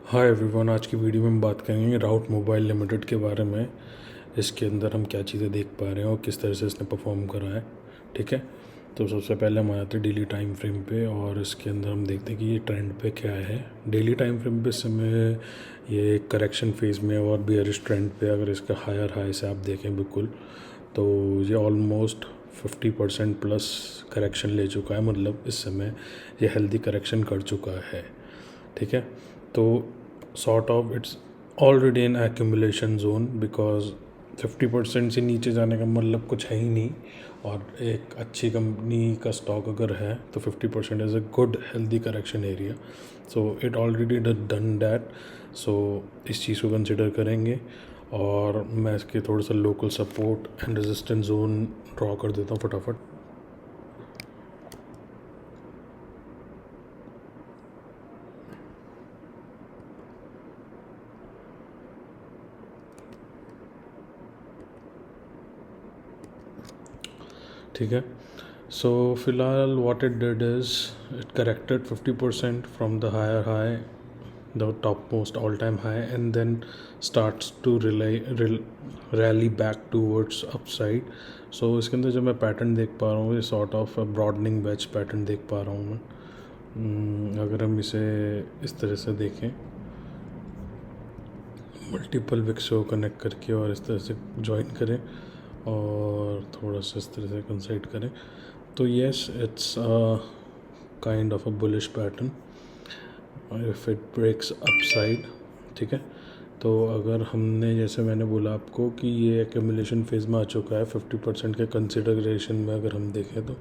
Hi everyone, आज की video में हम बात करेंगे राउट मोबाइल लिमिटेड के बारे में। इसके अंदर हम क्या चीज़ें देख पा रहे हैं और किस तरह से इसने परफॉर्म करा है। ठीक है, तो सबसे पहले हम आते हैं डेली टाइम फ्रेम पे और इसके अंदर हम देखते हैं कि ये ट्रेंड पे क्या है। डेली टाइम फ्रेम पे इस समय ये करेक्शन फेज़ में और बेयरिश ट्रेंड पे अगर इसका हायर हाई से आप देखें बिल्कुल, तो ये ऑलमोस्ट 50% प्लस करेक्शन ले चुका है। मतलब इस समय ये हेल्दी करेक्शन कर चुका है। ठीक है, तो sort of its already in accumulation zone, because 50% से नीचे जाने का मतलब कुछ है ही नहीं। और एक अच्छी कंपनी का स्टॉक अगर है तो 50% is a good healthy correction area. So it already done that. So इस चीज़ को कंसिडर करेंगे और मैं इसके थोड़ा सा local support and resistance zone draw कर देता हूँ फटाफट। ठीक है, सो फिलहाल what it did is it corrected 50% from the higher high, the top most all time high, and then starts to rally back towards upside. So इसके अंदर जो मैं पैटर्न देख पा रहा हूँ ये sort of broadening wedge pattern देख पा रहा हूँ मैं। अगर हम इसे इस तरह से देखें, मल्टीपल विक्स को कनेक्ट करके और इस तरह से ज्वाइन करें और थोड़ा सा इस तरह से कंसाइड करें, तो yes it's kind of a bullish pattern if it breaks upside. ठीक है, तो अगर हमने जैसे मैंने बोला आपको कि ये एक्यूमुलेशन फेज़ में आ चुका है 50% के कंसिडरेशन में, अगर हम देखें तो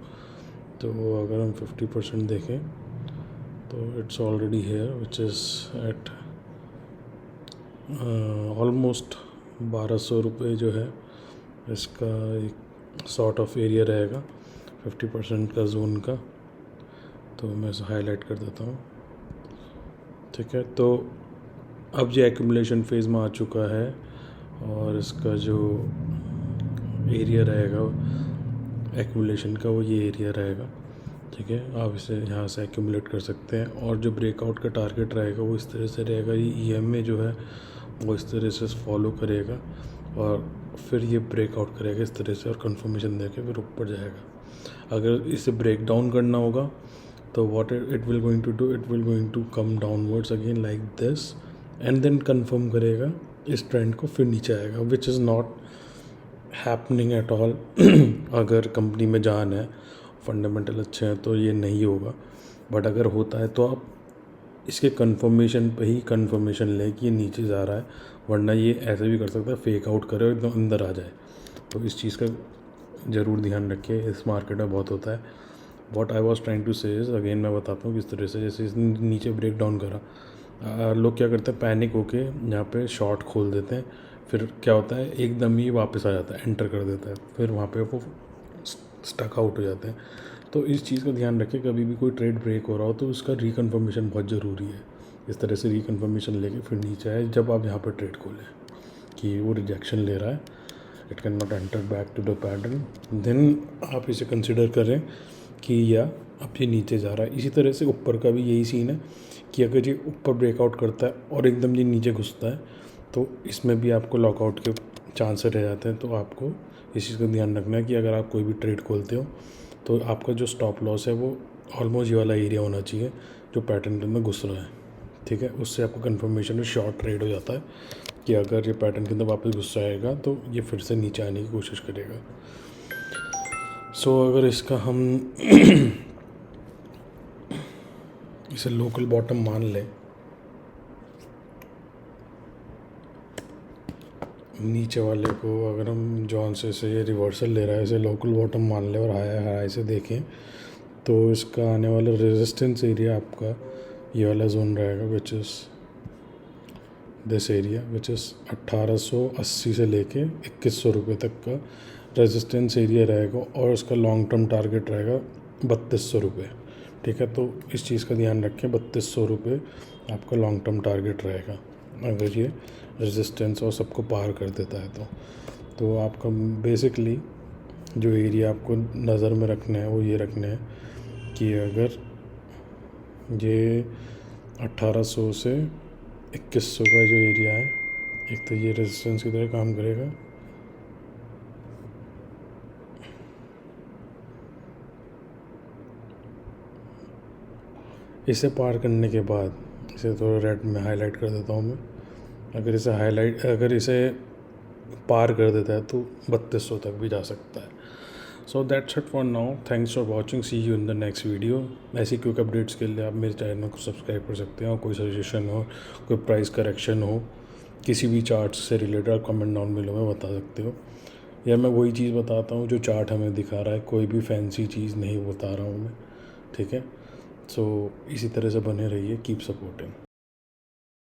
अगर हम 50% देखें तो it's already hair which is eight almost 1200 रुपये जो है इसका एक सॉर्ट ऑफ एरिया रहेगा 50% का जोन का। तो मैं इसे हाईलाइट कर देता हूँ। ठीक है, तो अब ये एक्यूमुलेशन फेज़ में आ चुका है और इसका जो एरिया रहेगा एक्यूमुलेशन का वो ये एरिया रहेगा। ठीक है, आप इसे यहाँ से एक्यूमुलेट कर सकते हैं और जो ब्रेकआउट का टारगेट रहेगा वो इस तरह से रहेगा। ये ईएमए जो है वो इस तरह से फॉलो करेगा और फिर ये ब्रेकआउट करेगा इस तरह से और कंफर्मेशन देके फिर ऊपर जाएगा। अगर इसे ब्रेक डाउन करना होगा तो what it will going to do, it will going to come downwards again like this and then confirm करेगा इस ट्रेंड को, फिर नीचे आएगा, which is not happening at all. अगर कंपनी में जान है, फंडामेंटल अच्छे हैं तो ये नहीं होगा, बट अगर होता है तो आप इसके कंफर्मेशन पे ही कंफर्मेशन लें कि ये नीचे जा रहा है, वरना ये ऐसे भी कर सकता है फेक आउट करे और एकदम अंदर आ जाए। तो इस चीज़ का ज़रूर ध्यान रखिए, इस मार्केट में बहुत होता है। What I was trying to say is, again मैं बताता हूँ किस तरह से, जैसे इसने नीचे ब्रेक डाउन करा, लोग क्या करते हैं पैनिक होके यहाँ पे शॉर्ट खोल देते हैं, फिर क्या होता है एकदम ही वापस आ जाता है, एंटर कर देता है, फिर वहाँ पे वो स्टक आउट हो जाते हैं। तो इस चीज़ का ध्यान रखें, कभी भी कोई ट्रेड ब्रेक हो रहा हो तो उसका रिकन्फर्मेशन बहुत ज़रूरी है। इस तरह से रिकन्फर्मेशन लेके फिर नीचे आए जब आप यहाँ पर ट्रेड खोलें कि वो रिजेक्शन ले रहा है, it can not enter back to the pattern, then आप इसे कंसिडर करें कि या अब ये नीचे जा रहा है। इसी तरह से ऊपर का भी यही सीन है कि अगर ये ऊपर ब्रेकआउट करता है और एकदम ये नीचे घुसता है तो इसमें भी आपको लॉकआउट के चांस रह जाते हैं। तो आपको इस चीज़ का ध्यान रखना है कि अगर आप कोई भी ट्रेड खोलते हो तो आपका जो स्टॉप लॉस है वो ऑलमोस्ट ये वाला एरिया होना चाहिए जो पैटर्न के अंदर घुस रहा है। ठीक है, उससे आपको कंफर्मेशन शॉर्ट ट्रेड हो जाता है कि अगर ये पैटर्न के अंदर वापस घुस जाएगा तो ये फिर से नीचे आने की कोशिश करेगा। सो अगर इसका हम इसे लोकल बॉटम मान लें, नीचे वाले को अगर हम जॉन से ये रिवर्सल ले रहा है, इसे लोकल बॉटम मान लें और हाई हाई से देखें तो इसका आने वाला रेजिस्टेंस एरिया आपका ये वाला जोन रहेगा which is this area, which is 1880 से लेके 2100 रुपये तक का रेजिस्टेंस एरिया रहेगा और उसका लॉन्ग टर्म टारगेट रहेगा 3200 रुपये। ठीक है, तो इस चीज़ का ध्यान रखें, 3200 रुपये आपका लॉन्ग टर्म टारगेट रहेगा अगर ये रेजिस्टेंस और सबको पार कर देता है तो आपका बेसिकली जो एरिया आपको नज़र में रखना है वो ये रखना है कि अगर ये 1800 से 2100 का जो एरिया है, एक तो ये रेजिस्टेंस की तरह काम करेगा। इसे पार करने के बाद इसे थोड़ा रेड में हाईलाइट कर देता हूँ मैं। अगर इसे पार कर देता है तो 3200 तक भी जा सकता है। So that's it for now, thanks for watching, see you in the next video. ऐसी क्विक अपडेट्स के लिए आप मेरे चैनल को सब्सक्राइब कर सकते हैं, और कोई सजेशन हो, कोई प्राइस करेक्शन हो, किसी भी चार्ट से रिलेटेड कमेंट डाउन बिलो में बता सकते हो, या मैं वही चीज़ बताता हूँ जो चार्ट हमें दिखा रहा है, कोई भी फैंसी चीज़ नहीं बता रहा हूँ मैं, ठीक है। सो इसी तरह से बने रहिए, कीप सपोर्टिंग।